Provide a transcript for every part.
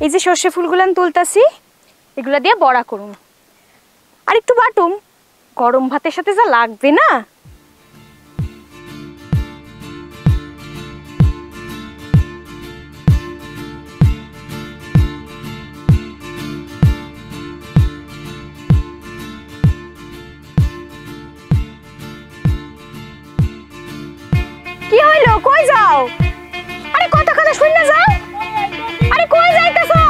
এই যে সর্ষে ফুলগুলান তুলতাছি, এগুলা দিয়ে বড়া করুন। আর একটু বাটুম, গরম ভাতের সাথে যা লাগবে না। কি হইলো, কই যাও? আরে কথা কথা শুনে যাও। আরে কই যাইতাছো?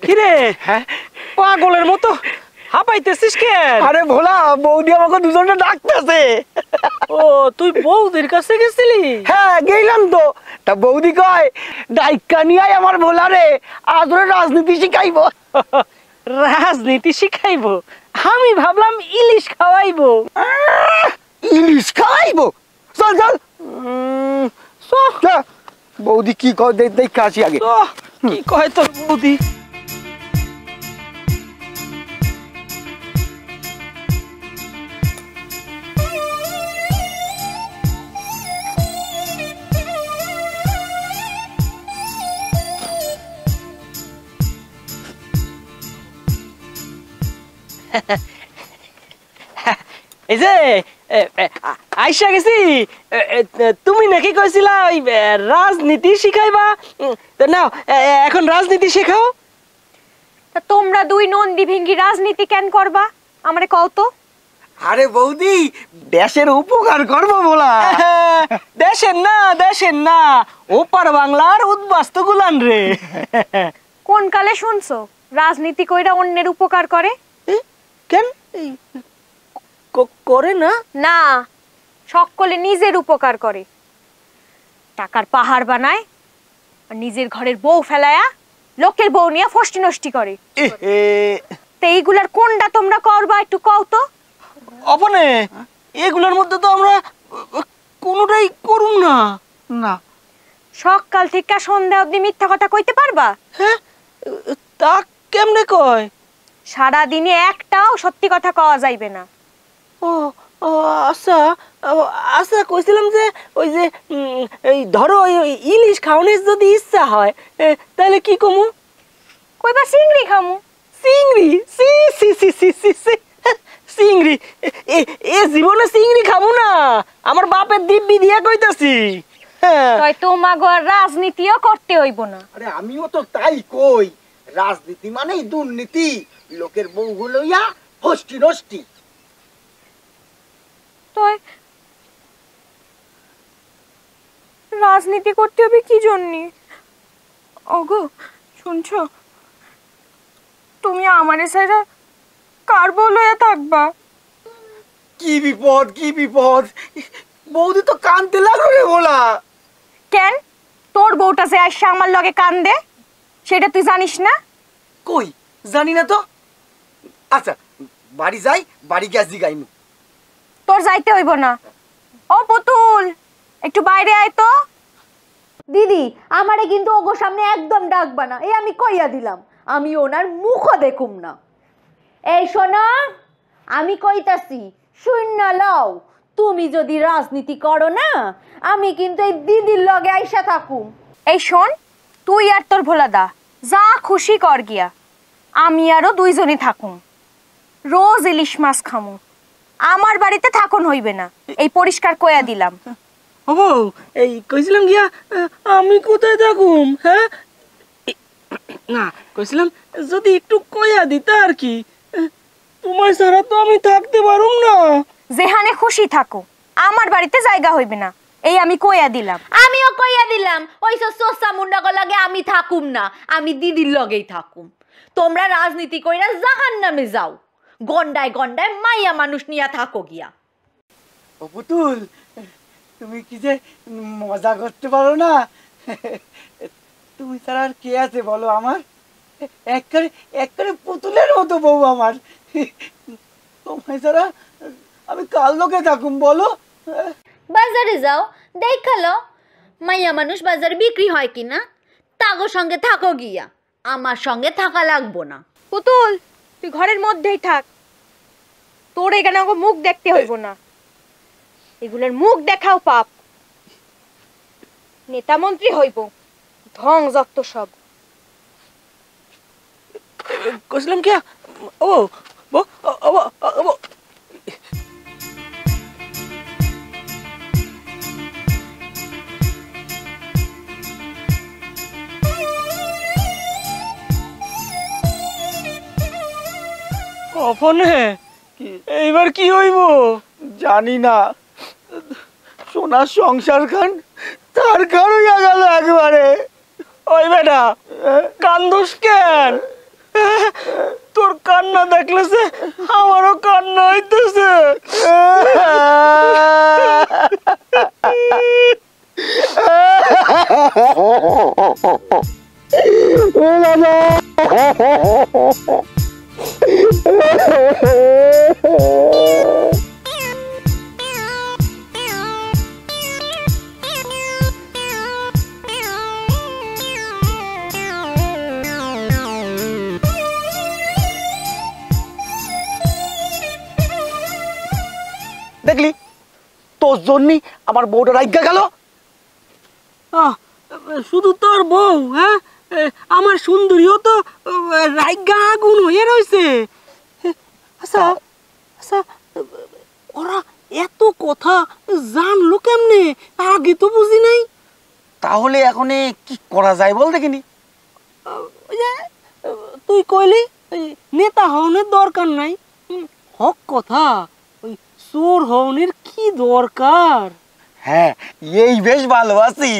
কিরে পাগলের মতো হাঁপাইতেছিস কেন? আরে ভোলা, বৌদি আমাকে দুজনটা ডাকতেছে। ও তুই বৌদির কাছে গেছিলি? হ্যাঁ গেলাম তো। তা বৌদি কয় ডাইকা নিয়ে আমার ভোলা রে আজ রাজনীতি শিখাইবো। রাজনীতি শিখাইবো? আমি ভাবলাম ইলিশ খাওয়াইবো। ইলিশ খাইবো? চল চল বৌদি কি কয় দেখ আসি আগে। কি কয় তোর বৌদি? এই যে আইসা গেছি। তুমি নাকি কইছিলা ওই রাজনীতি শিখাইবা, নাও এখন রাজনীতি শেখাও। তা তোমরা দুই নন্দী ভিঙ্গি রাজনীতি কেন করবা আমারে কও তো? আরে বৌদি দেশের উপকার করবো বলা। দেশের না ওপার বাংলার উদ্বাস্তু গুলান রে। কোন কালে শুনছো রাজনীতি কইরা অন্যের উপকার করে? কেন করে না? না, সকলে নিজের উপকার করে। টাকার পাহাড় বানায় আর নিজের ঘরের বউ ফেলায়া লোকের বউ নিয়ে ফষ্টি নষ্টি করে। তো এইগুলার কোনটা তোমরা করবা একটু কও তো? অপনে এগুলোর মধ্যে তো আমরা কোনোটাই করুম না। না, সকাল থেকে সন্ধ্যা অবধি মিথ্যা কথা কইতে পারবা? হ্যাঁ তা কেমনে কয়? সারাদিনে একটাও সত্যি কথা কওয়া যাইবে না। ও আচ্ছা আচ্ছা, কইছিলাম যে ওই যে এই ধরো ওই ইলিশ খাওয়ানোর যদি ইচ্ছা হয় তাহলে কি কমু? কইবা চিংড়ি খামু। চিংড়ি? সি সি সি সি সি সি চিংড়ি? এ জীবনে চিংড়ি খাবো না, আমার বাপের দিব্যি দিয়া কইতাছি। তাই তোমাগো আর রাজনীতিও করতে হইব না। আরে আমিও তো তাই কই, রাজনীতি মানেই দুর্নীতি, লোকের বউ লইয়া ফষ্টি নষ্টি। তাই রাজনীতি করতে হবে কি জন্য? ওগো শুনছো, তুমি আমারে ছাইরা কার বউ লইয়া থাকবা? কি বিপদ কি বিপদ, বৌদি তো কানতে লাগলো রে বলা। কেন তোর বউটা যে আইসা আমার লগে কান্দে সেটা তুই জানিস না? কই জানি না তো। আচ্ছা বাড়ি যাই, বাড়ি গ্যাস জিগাইমু। তোর যাইতে হইব না। ও পুতুল একটু বাইরে আয় তো। দিদি আমারে কিন্তু ওগো সামনে একদম ডাকবা না, এই আমি কইয়া দিলাম, আমি ওনার মুখও দেখুম না। এই শোনো, আমি কইতাছি শূন্য লও, তুমি যদি রাজনীতি করো না আমি কিন্তু এই দিদির লগে আইসা থাকুম। এই শোন, তুই আর তোর ভোলাদা যা খুশি কর গিয়া, আমি আরো দুইজনই থাকুম। রোজ ইলিশ মাছ খামু, আমার বাড়িতে থাকুন হইবে না, এই পরিষ্কার কইয়া দিলাম। হবো এই কইছিলাম গিয়া আমি কোথায় থাকুম? হ্যাঁ না কইছিলাম যদি একটু কইয়া দিতা আর কি, তোমার ছাড়া তো আমি থাকতে পারুম না। যেখানে খুশি থাকো, আমার বাড়িতে জায়গা হইবে না, এই আমি কইয়া দিলাম। আমিও কইয়া দিলাম, ওই সোসা মুন্ডাগো লগে আমি থাকুম না, আমি দিদির লগেই থাকুম। তোমরা রাজনীতি কইরা জাহান্নামে যাও, গন্ডায় গন্ডায় মাইয়া মানুষ নিয়া থাকো গিয়া। ও পুতুল, তুমি কি যে মজা করতে পারো না, তুমি ছাড়া আর কে আছে বলো আমার? একবারে একবারে পুতুলের মতো বউ আমার। তোমায় ছাড়া আমি কাল লোকে থাকুম বলো? বাজারে যাও দেখালো মাইয়া মানুষ বাজারে বিক্রি হয় কিনা, তাগো সঙ্গে থাকো গিয়া, আমার সঙ্গে থাকা লাগবো না। পুতুল তুই ঘরের মধ্যেই থাক, তোর এখানে আমাকে মুখ দেখতে হইব না, এগুলোর মুখ দেখাও পাপ। নেতা মন্ত্রী হইব, ঢং যত সব। কইছিলাম কি ও বউ ও অপনে এইবার কি হইব জানি না, সোনার সংসার খান তার খান হইয়া গেল একবারে। ওই বেটা কান্দোস কেন? তোর কান্না দেখলে সে আমারও কান্না হইতেছে। দেখলি তোর জন্যই আমার বউটা রাইগা গেল। শুধু তোর বউ, হ্যাঁ আমার সুন্দরীও তো রাইগা আগুন হয়ে রয়েছে। আচ্ছা আচ্ছা, ওরা এত কথা জানলো কেমনে? আগে তো বুঝি নাই। তাহলে এখন কি করা যায় বল দেখিনি? ওই যে তুই কইলি নেতা হওয়ার দরকার নাই, হক কথা, ওই চোর হওয়ার কি দরকার? হ্যাঁ, এই বেশ ভালো আছি,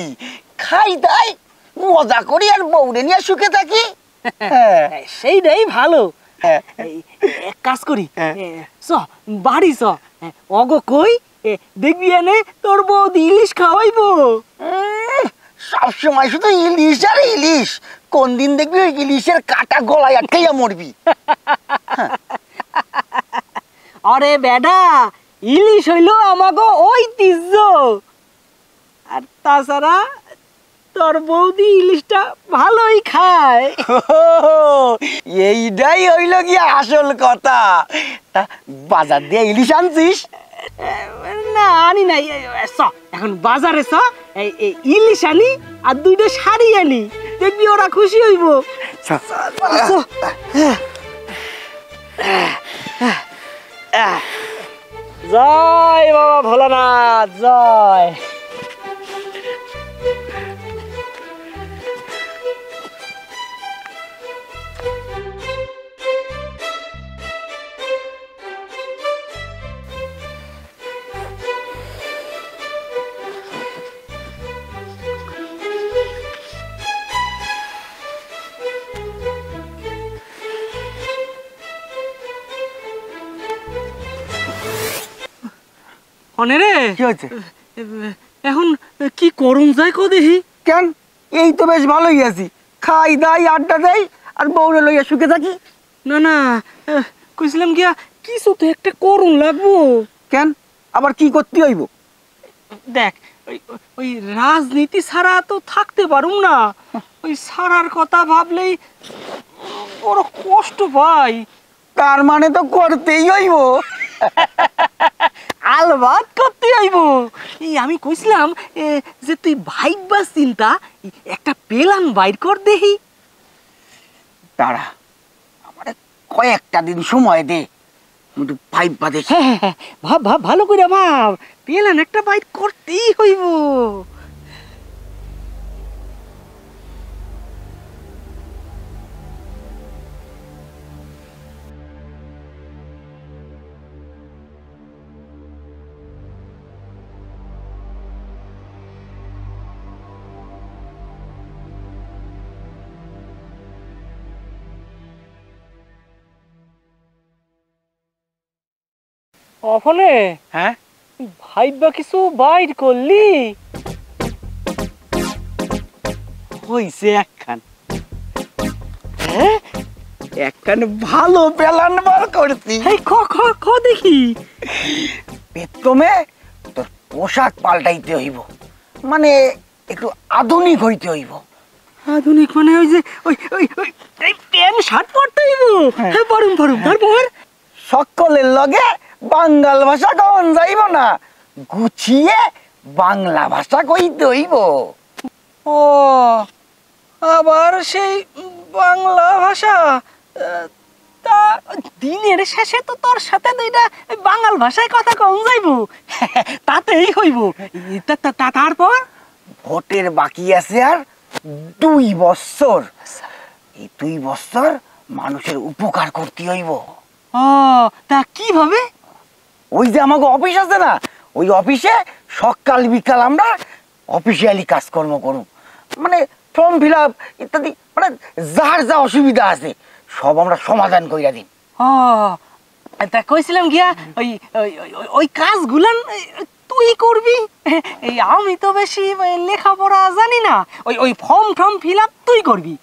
খাই দাই মজা করি আর বউরে নিয়ে সুখে থাকি। সেইটাই ভালো। এক কাজ করি, চ বাড়ি চ, অগো কই দেখবি এনে তোর বৌদি ইলিশ খাওয়াইবো। সবসময় শুধু ইলিশ আর ইলিশ, কোন দিন দেখবি ওই ইলিশের কাটা গলায় আটকাইয়া মরবি। আরে বেডা, ইলিশ হইলো আমাগো ঐতিহ্য। আর তাছাড়া তোর বৌদি ইলিশটা ভালোই খায়। এইটাই হইল গিয়া আসল কথা। তা বাজার দিয়ে ইলিশ আনছিস? না আনি নাই, চ এখন বাজারে চ, ইলিশ আনি আর দুইটা শাড়ি আনি, দেখবি ওরা খুশি হইব। জয় বাবা ভোলানাথ জয়। অনেরে কি হয়েছে? এখন কি করুন যায় কো দেখি। কেন, এই তো বেশ ভালোই আছি, খাই দাই আড্ডা দেই আর বউরে লইয়া সুখে থাকি। না না, কইছিলাম গিয়া কিছু তো একটা করুন লাগবো। কেন, আবার কি করতে হইব? দেখ ওই রাজনীতি ছাড়া তো থাকতে পারুম না, ওই ছাড়ার কথা ভাবলেই বড় কষ্ট পাই। তার মানে তো করতেই হইব। আলবাত করতে হইব। এই আমি কইছিলাম যে তুই ভাইবা চিন্তা একটা প্ল্যান বাইর কর দেহি। তারা আমার কয়েকটা দিন সময় দে, একটু ভাইবা দেখি। ভাব ভাব ভালো করে ভাব, প্ল্যান একটা বাইর করতেই হইব। অফনে হ্যাঁ, ভাইবা কিছু বাইর করলি? হইছে একখান। হ্যাঁ, একখান ভালো প্ল্যান বার করছি। এই খ খ খ দেখি। প্রথমে তোর পোশাক পাল্টাইতে হইব, মানে একটু আধুনিক হইতে হইব। আধুনিক মানে ওই যে ওই ওই ওই এই প্যান্ট শার্ট পরতে হইব। হ্যাঁ, পরুম পরুম। তারপর সকলের লগে বাঙ্গাল ভাষা কখন যাইব না, গুছিয়ে বাংলা ভাষা কইতে হইব। ও আবার সেই বাংলা ভাষা। তা দিনের শেষে তো তোর সাথে দুইটা বাঙাল ভাষায় কথা কম যাইব, তাতেই হইব। তারপর ভোটের বাকি আছে আর 2 বছর। এই 2 বছর মানুষের উপকার করতে হইব। ও তা কিভাবে? ওই যে আমাকে অফিস আছে না, ওই অফিসে সকাল বিকাল আমরা অফিসিয়ালি কাজকর্ম করব, মানে ফর্ম ফিল আপ ইত্যাদি, মানে যার যা অসুবিধা আছে সব আমরা সমাধান কইরা দিই। ও তা কইছিলাম গিয়া ওই ওই কাজগুলান তুই করবি। এই আমি তো বেশি লেখাপড়া জানি না, ওই ওই ফর্ম ফিল আপ তুই করবি,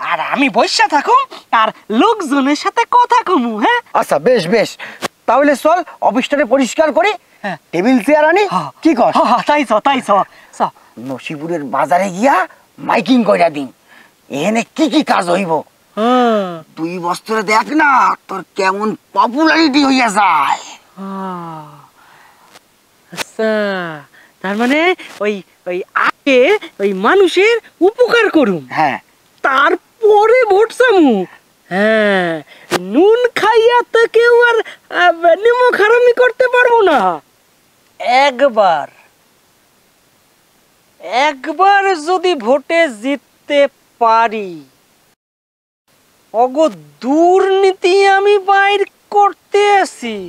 আর আমি বসে থাকুম আর লোকজনের সাথে কথা কমু। হ্যাঁ আচ্ছা, বেশ বেশ, তাহলে চল অফিসটাকে পরিষ্কার করি, হ্যাঁ। টেবিল চেয়ার আনি। কি কর? তাই চ। নসিপুরের বাজারে গিয়া মাইকিং কইরা দিন, এখানে কি কি কাজ হইব। 2 বছরে দেখ না তোর কেমন পপুলারিটি হইয়া যায়। আচ্ছা, তার মানে ওই ওই আগে ওই মানুষের উপকার করুম, হ্যাঁ, তারপরে ভোট চামু। হ্যাঁ, নুন খাইয়া তো কেউ আর নিমক হারামি করতে পারবো না। একবার যদি ভোটে জিততে পারি, অগো দুর্নীতি আমি বাইর করতে আসি।